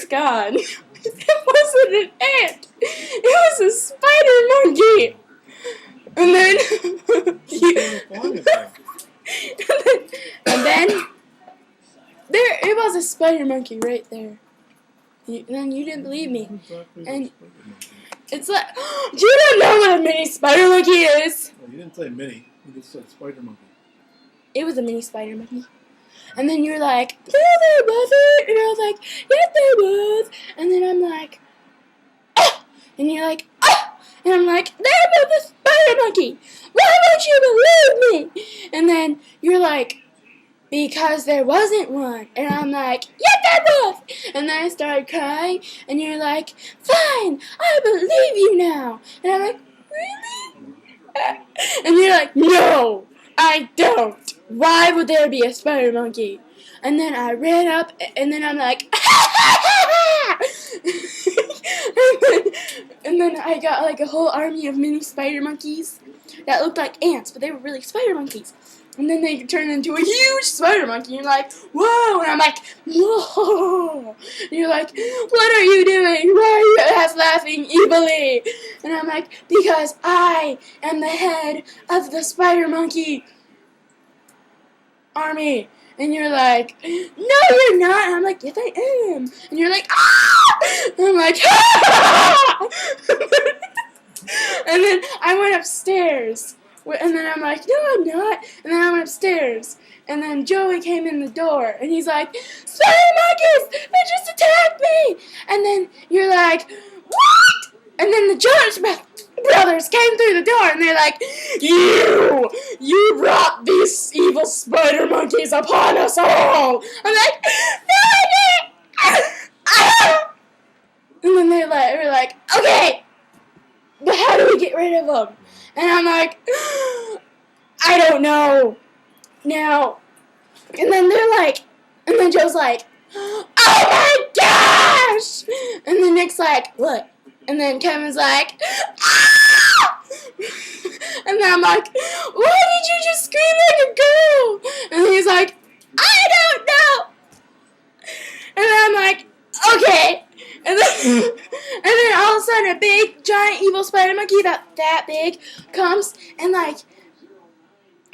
gone. It wasn't an ant. It was a spider monkey. And then, and then there it was a spider monkey right there. And then you didn't believe me. And it's like, you don't know what a mini spider monkey is. Well, you didn't say mini. You just said spider monkey. It was a mini spider monkey. And then you're like, no, there wasn't. And I was like, yes, there was. And then I'm like, ah! And you're like, ah! And I'm like, there was a spider monkey. Why won't you believe me? And then you're like, because there wasn't one. And I'm like, yes, there was. And then I started crying. And you're like, fine, I believe you now. And I'm like, really? And you're like, no, I don't. Why would there be a spider monkey? And then I ran up, and then I'm like, and then I got like a whole army of mini spider monkeys that looked like ants, but they were really spider monkeys. And then they turned into a huge spider monkey, and you're like, whoa, and I'm like, whoa. And you're like, what are you doing? Why are you laughing evilly? And I'm like, because I am the head of the spider monkey army. And you're like, no, you're not. And I'm like, yes, I am. And you're like, ah! And I'm like, ah! And then I went upstairs. And then I'm like, no, I'm not. And then I went upstairs. And then Joey came in the door. And he's like, spider monkeys, they just attacked me. And then you're like, what? And then the Jonas brothers came through the door. And they're like, you brought these evil spider monkeys upon us all. I'm like, no, I didn't. And then they were like, okay, but how do we get rid of them? And I'm like, I don't know. Now, and then they're like, and then Joe's like, oh my gosh! And then Nick's like, what? And then Kevin's like, ah! And then I'm like, why did you just scream like a girl? And he's like, I don't know. And then I'm like, okay. And then all of a sudden a big, giant, evil spider monkey about that big comes and like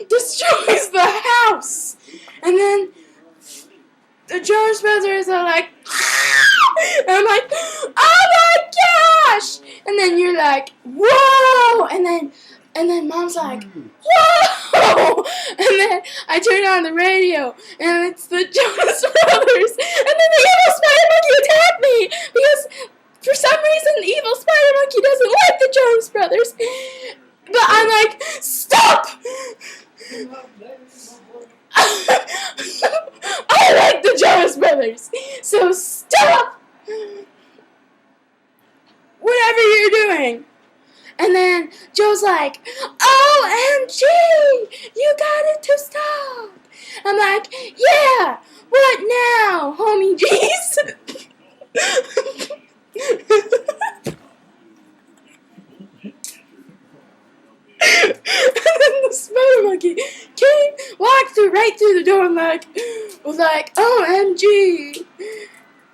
destroys the house. And then the Jonas brothers are like, and I'm like, oh my gosh! And then you're like, whoa! And then Mom's like, whoa! And then I turn on the radio, and it's the Jonas brothers. And then the evil spider monkey attacked me because for some reason the evil spider monkey doesn't like the Jonas brothers. But I'm like, stop! I like the Jonas brothers, so stop whatever you're doing. And then Joe's like, OMG, you got it to stop. I'm like, yeah, what now, homie G's? And then the spider monkey walked right through the door and was like, OMG,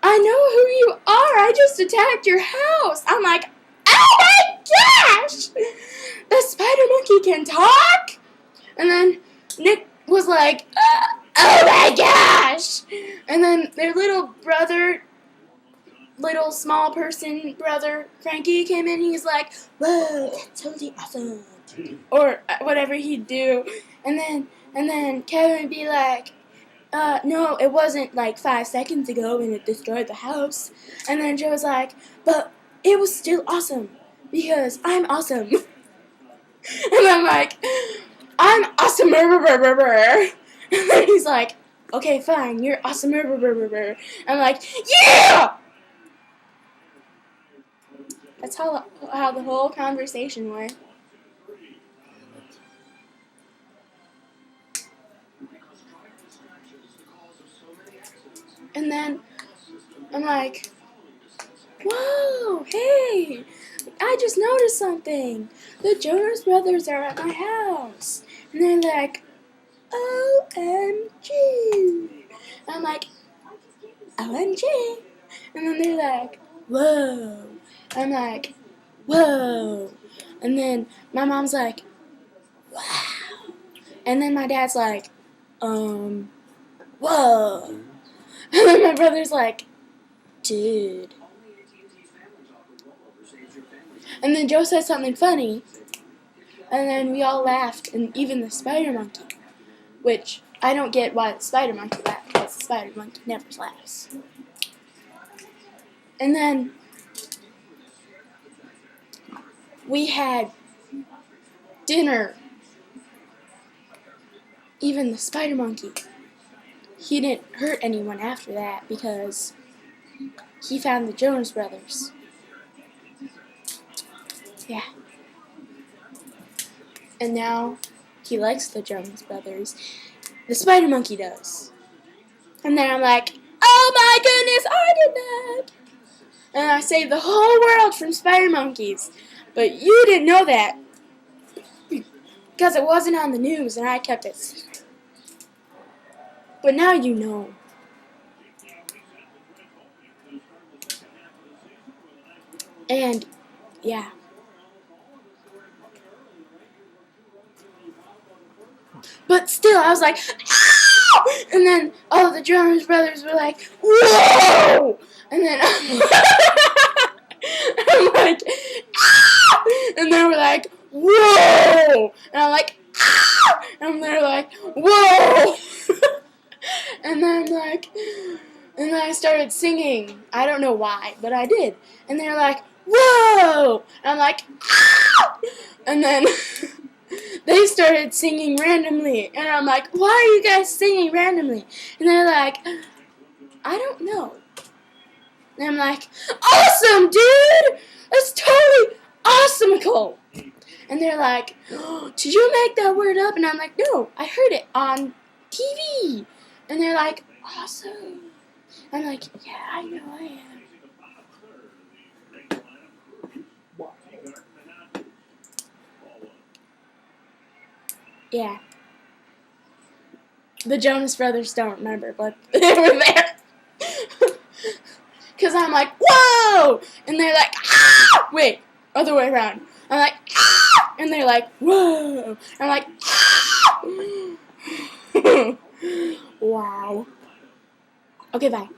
I know who you are. I just attacked your house. I'm like, oh my gosh! The spider monkey can talk? And then Nick was like, oh my gosh! And then their little brother, little small person brother, Frankie, came in. He's like, whoa, that's totally awesome. Or whatever he'd do. And then Kevin would be like, no, it wasn't like 5 seconds ago when it destroyed the house. And then Joe was like, but it was still awesome because I'm awesome. And I'm like, I'm awesome. And then he's like, okay, fine, you're awesome. I'm like, yeah! That's how the whole conversation went. And then I'm like, whoa, hey, I just noticed something. The Jonas brothers are at my house. And they're like, OMG. And I'm like, OMG. And then they're like, whoa. I'm like, whoa. And then my mom's like, wow. And then my dad's like, whoa. And then my brother's like, dude. And then Joe said something funny. And then we all laughed, and even the spider monkey. Which, I don't get why the spider monkey laughed, because the spider monkey never laughs. And then we had dinner. Even the spider monkey. He didn't hurt anyone after that because he found the Jonas brothers. Yeah. And now he likes the Jonas brothers. The spider monkey does. And then I'm like, oh my goodness, I did that. And I saved the whole world from spider monkeys. But you didn't know that. Because it wasn't on the news and I kept it secret. But now you know. And, yeah. But still, I was like, ow! And then all the Jonas brothers were like, whoa! And then I'm like, ow! And they were like, whoa! And I'm like, ow! And they're like, whoa! And then I'm like, and then I started singing. I don't know why, but I did. And they're like, whoa! And I'm like, ow! And then they started singing randomly. And I'm like, why are you guys singing randomly? And they're like, I don't know. And I'm like, awesome, dude! That's totally awesome. And they're like, oh, did you make that word up? And I'm like, no, I heard it on TV. And they're like, awesome. I'm like, yeah, I know I am. Yeah. The Jonas brothers don't remember, but they were there. Because I'm like, whoa! And they're like, ah! Wait, other way around. I'm like, ah! And they're like, whoa! I'm like, ah! Wow. Okay, bye.